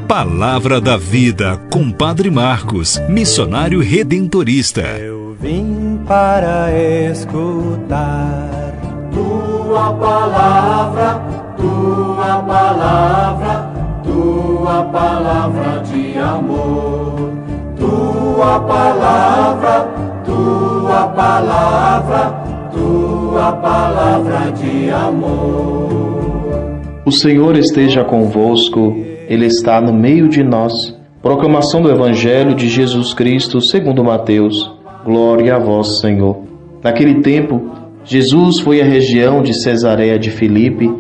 Palavra da Vida, com Padre Marcos, missionário redentorista. Eu vim para escutar Tua palavra, Tua palavra, Tua palavra de amor. Tua palavra, Tua palavra, Tua palavra de amor. O Senhor esteja convosco, Ele está no meio de nós. Proclamação do Evangelho de Jesus Cristo segundo Mateus. Glória a vós, Senhor. Naquele tempo, Jesus foi à região de Cesareia de Filipe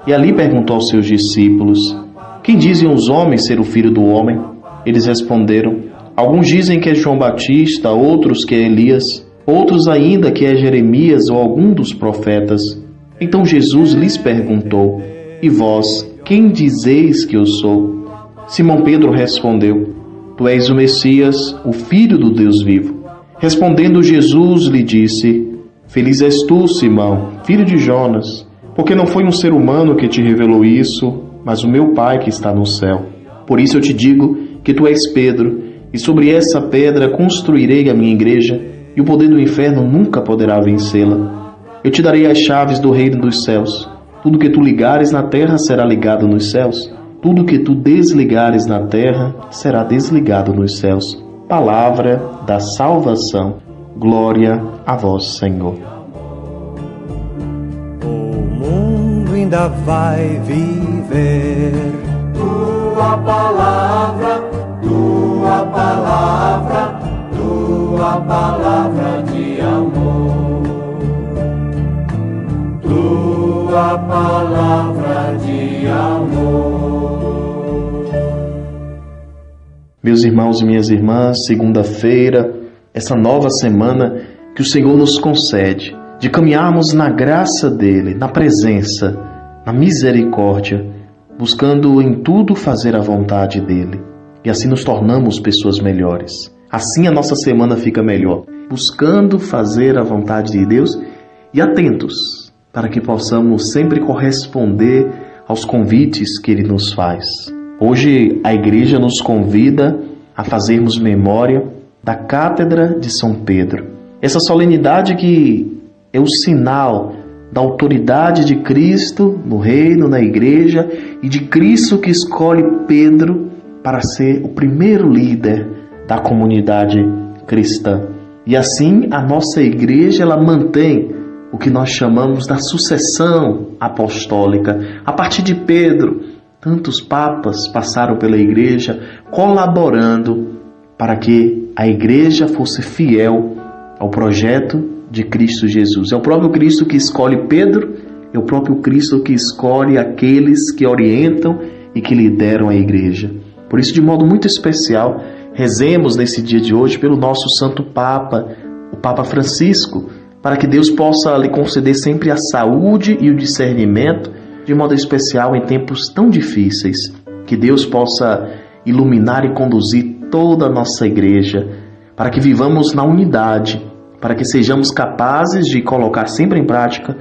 e ali perguntou aos seus discípulos: quem dizem os homens ser o Filho do Homem? Eles responderam: alguns dizem que é João Batista, outros que é Elias, outros ainda que é Jeremias ou algum dos profetas. Então Jesus lhes perguntou: e vós, quem dizeis que eu sou? Simão Pedro respondeu: tu és o Messias, o Filho do Deus vivo. Respondendo Jesus lhe disse: feliz és tu, Simão, filho de Jonas, porque não foi um ser humano que te revelou isso, mas o meu Pai que está no céu. Por isso eu te digo que tu és Pedro, e sobre essa pedra construirei a minha igreja, e o poder do inferno nunca poderá vencê-la. Eu te darei as chaves do reino dos céus. Tudo que tu ligares na terra será ligado nos céus. Tudo que tu desligares na terra será desligado nos céus. Palavra da salvação. Glória a vós, Senhor. O mundo ainda vai viver Tua palavra, Tua palavra, Tua palavra de amor. Tua palavra de amor. Meus irmãos e minhas irmãs, segunda-feira, essa nova semana que o Senhor nos concede, de caminharmos na graça dEle, na presença, na misericórdia, buscando em tudo fazer a vontade dEle. E assim nos tornamos pessoas melhores. Assim a nossa semana fica melhor, buscando fazer a vontade de Deus e atentos para que possamos sempre corresponder aos convites que Ele nos faz. Hoje a Igreja nos convida a fazermos memória da Cátedra de São Pedro. Essa solenidade que é o sinal da autoridade de Cristo no reino, na Igreja, e de Cristo que escolhe Pedro para ser o primeiro líder da comunidade cristã. E assim a nossa Igreja ela mantém o que nós chamamos da sucessão apostólica. A partir de Pedro, tantos papas passaram pela Igreja colaborando para que a Igreja fosse fiel ao projeto de Cristo Jesus. É o próprio Cristo que escolhe Pedro, é o próprio Cristo que escolhe aqueles que orientam e que lideram a Igreja. Por isso, de modo muito especial, rezemos nesse dia de hoje pelo nosso Santo Papa, o Papa Francisco, para que Deus possa lhe conceder sempre a saúde e o discernimento, de modo especial em tempos tão difíceis. Que Deus possa iluminar e conduzir toda a nossa Igreja, para que vivamos na unidade, para que sejamos capazes de colocar sempre em prática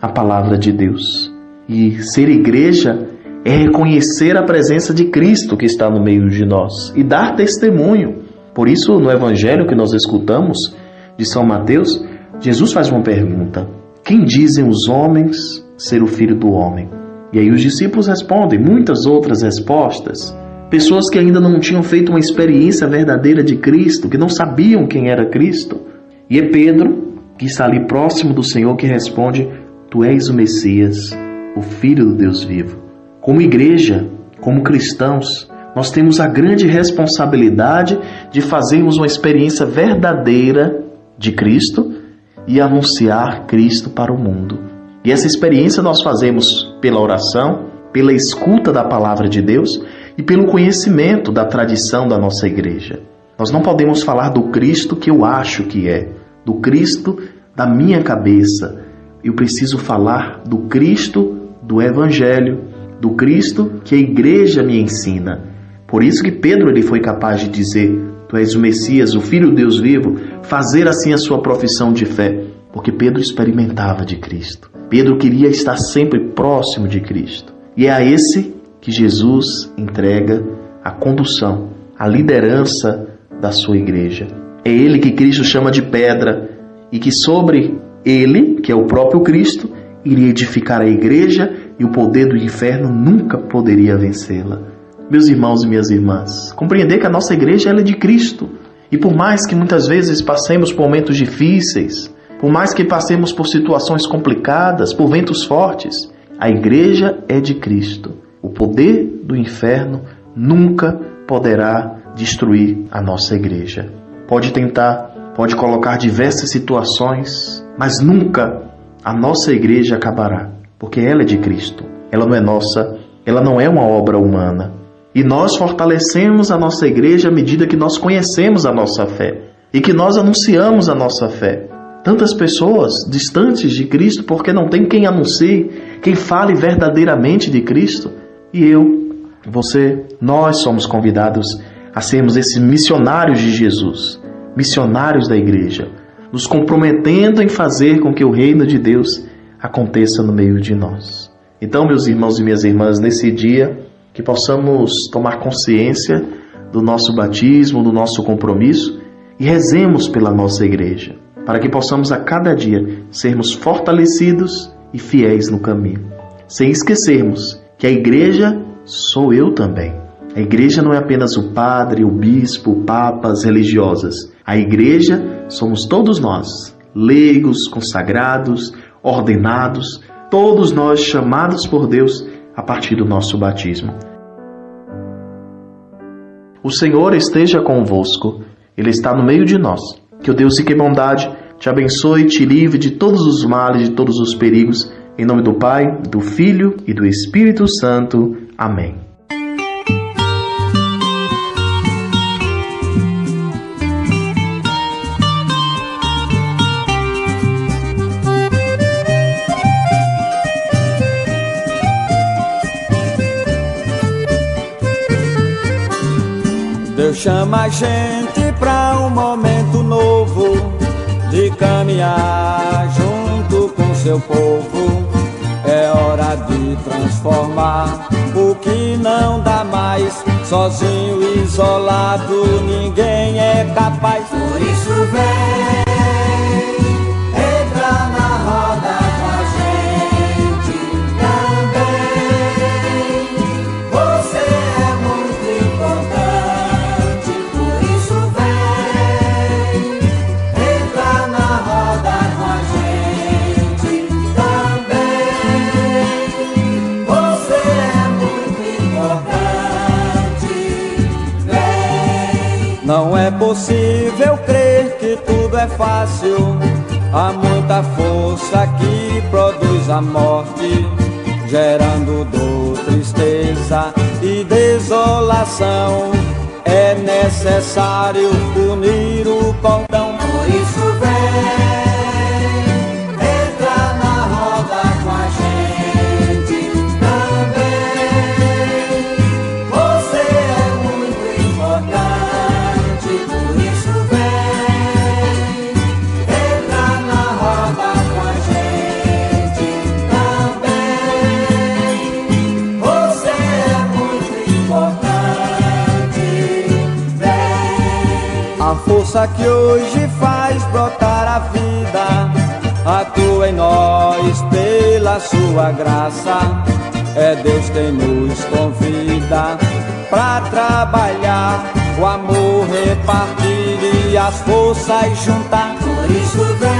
a palavra de Deus. E ser Igreja é reconhecer a presença de Cristo que está no meio de nós e dar testemunho. Por isso, no Evangelho que nós escutamos de São Mateus, Jesus faz uma pergunta: quem dizem os homens ser o Filho do Homem? E aí os discípulos respondem muitas outras respostas. Pessoas que ainda não tinham feito uma experiência verdadeira de Cristo, que não sabiam quem era Cristo. E é Pedro, que está ali próximo do Senhor, que responde: tu és o Messias, o Filho do Deus vivo. Como igreja, como cristãos, nós temos a grande responsabilidade de fazermos uma experiência verdadeira de Cristo e anunciar Cristo para o mundo. E essa experiência nós fazemos pela oração, pela escuta da palavra de Deus e pelo conhecimento da tradição da nossa igreja. Nós não podemos falar do Cristo que eu acho que é, do Cristo da minha cabeça. Eu preciso falar do Cristo do Evangelho, do Cristo que a igreja me ensina. Por isso que Pedro ele foi capaz de dizer: tu és o Messias, o Filho de Deus vivo, fazer assim a sua profissão de fé, porque Pedro experimentava de Cristo. Pedro queria estar sempre próximo de Cristo. E é a esse que Jesus entrega a a condução, a liderança da sua igreja. É Ele que Cristo chama de pedra e que sobre Ele, que é o próprio Cristo, iria edificar a igreja e o poder do inferno nunca poderia vencê-la. Meus irmãos e minhas irmãs, compreender que a nossa igreja ela é de Cristo. E por mais que muitas vezes passemos por momentos difíceis, por mais que passemos por situações complicadas, por ventos fortes, a igreja é de Cristo. O poder do inferno nunca poderá destruir a nossa igreja. Pode tentar, pode colocar diversas situações, mas nunca a nossa igreja acabará, porque ela é de Cristo. Ela não é nossa, ela não é uma obra humana. E nós fortalecemos a nossa igreja à medida que nós conhecemos a nossa fé e que nós anunciamos a nossa fé. Tantas pessoas distantes de Cristo porque não tem quem anuncie, quem fale verdadeiramente de Cristo. E eu, você, nós somos convidados a sermos esses missionários de Jesus, missionários da igreja, nos comprometendo em fazer com que o reino de Deus aconteça no meio de nós. Então, meus irmãos e minhas irmãs, nesse dia, que possamos tomar consciência do nosso batismo, do nosso compromisso e rezemos pela nossa igreja, para que possamos a cada dia sermos fortalecidos e fiéis no caminho, sem esquecermos que a igreja sou eu também. A igreja não é apenas o padre, o bispo, o papa, as religiosas. A igreja somos todos nós, leigos, consagrados, ordenados, todos nós chamados por Deus a partir do nosso batismo. O Senhor esteja convosco, Ele está no meio de nós. Que o Deus rico em bondade te abençoe e te livre de todos os males, de todos os perigos. Em nome do Pai, do Filho e do Espírito Santo. Amém. Deus chama a gente pra um momento novo, de caminhar junto com seu povo. É hora de transformar o que não dá mais. Sozinho, isolado, ninguém é capaz. Por isso vem, entra na roda com a gente também. Você é muito importante. Por isso vem, entra na roda com a gente também. Você é muito importante. Vem. Não é possível crer que tudo é fácil. Há muita força que produz a morte, gerando dor, tristeza e desolação. É necessário unir o cordão. Por isso vem, entra na roda com a gente também. Você é muito importante. Por isso vem, entra na roda com a gente também. Você é muito importante. Vem. A força que hoje faz brotar a vida atua em nós pela sua graça. É Deus quem nos convida pra trabalhar, o amor repartir e as forças juntar. Por isso vem.